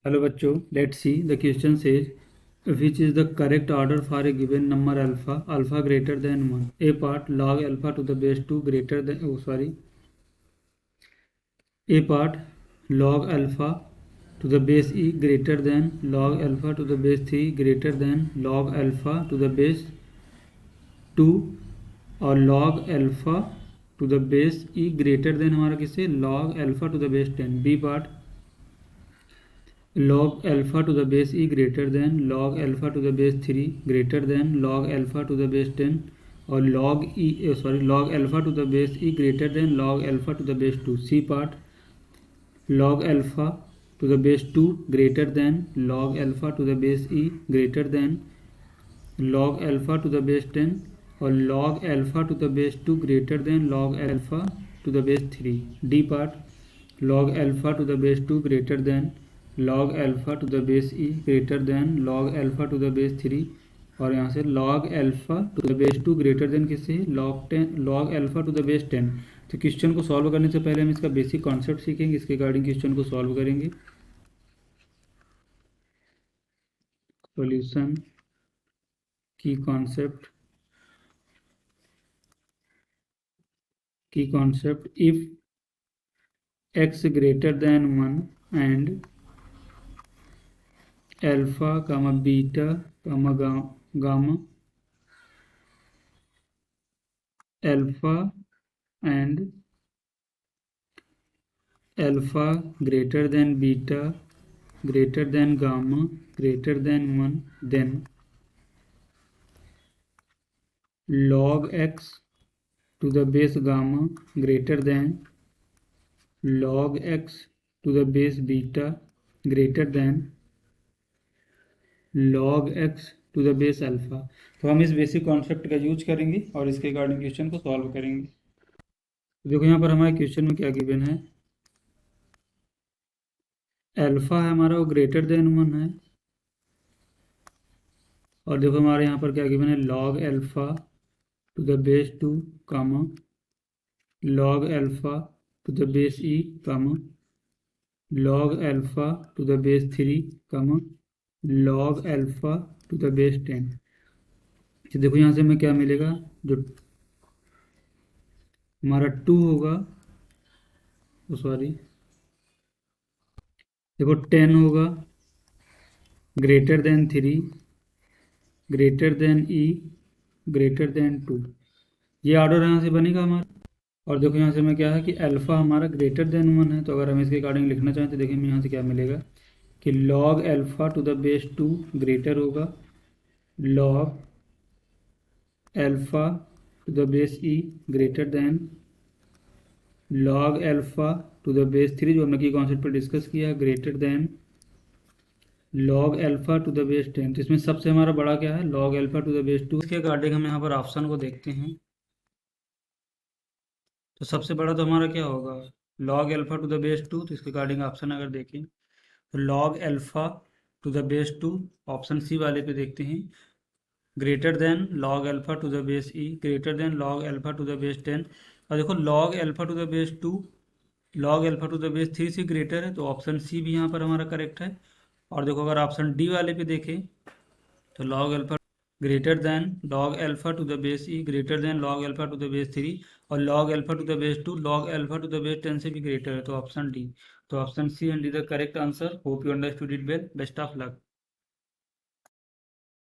Hello bachcho, let's see. The question says which is the correct order for a given number alpha greater than 1. A part log alpha to the base 2 greater than A part log alpha to the base e greater than log alpha to the base 3 greater than log alpha to the base 2 और log alpha to the base e greater than हमारा किससे log alpha to the base 10. B part log alpha to the base e greater than log alpha to the base 3 greater than log alpha to the base 10 और log alpha to the base e greater than log alpha to the base 2. C part log alpha to the base 2 greater than log alpha to the base e greater than log alpha to the base 10 और log alpha to the base 2 greater than log alpha to the base 3. D part log alpha to the base 2 greater than log alpha to the base e greater than log alpha to the base 3 और यहाँ से log alpha to the base 2 greater than किससे log alpha to the base 10. तो question को solve करने से पहले हम इसका बेसिक कॉन्सेप्ट सीखेंगे, इसके रिगार्डिंग क्वेश्चन को सॉल्व करेंगे. सॉल्यूशन की concept if x greater than 1 and alpha comma beta comma gamma alpha and alpha greater than beta greater than gamma greater than 1, then log x to the base gamma greater than log x to the base beta greater than log x to the base alpha. तो हम इस basic concept का use करेंगे और इसके regarding question को solve करेंगे. देखो यहाँ पर हमारे क्वेश्चन में क्या गिवन है, अल्फा है हमारा वो ग्रेटर देन 1 है और देखो हमारे यहाँ पर क्या गिवन है log alpha to the base 2 comma log alpha to the base e comma log alpha to the base 3 comma log alpha to the base 10. तो देखो यहाँ से हमें क्या मिलेगा, जो हमारा 2 होगा देखो 10 होगा greater than 3 greater than e greater than 2. ये ऑर्डर यहाँ से बनेगा हमारा. और देखो यहाँ से हमें क्या है कि अल्फ़ा हमारा ग्रेटर देन 1 है, तो अगर हम इसके अकॉर्डिंग लिखना चाहें तो देखिए हमें यहाँ से क्या मिलेगा कि log alpha to the base 2 greater होगा log alpha to the base e greater than log alpha to the base 3 जो हमने की कॉन्सेप्ट पर डिस्कस किया greater than log alpha to the base 10. तो इसमें सबसे हमारा बड़ा क्या है log alpha to the base 2. इसके अकॉर्डिंग हम यहाँ पर ऑप्शन को देखते हैं तो सबसे बड़ा तो हमारा क्या होगा log alpha to the base 2. तो इसके अकॉर्डिंग ऑप्शन अगर देखें तो log alpha to the base 2 option C वाले पे देखते हैं greater than log alpha to the base e greater than log alpha to the base 10. और देखो log alpha to the base 2 log alpha to the base 3 से greater है, तो option सी भी यहाँ पर हमारा करेक्ट है. और देखो अगर ऑप्शन डी वाले पे देखें तो log alpha greater than log alpha to the base e greater than log alpha to the base 3 और log alpha to the base 2 log alpha to the base 10 से भी ग्रेटर है, तो ऑप्शन डी. तो option C and D the correct answer. Hope you understood it well. Best of luck.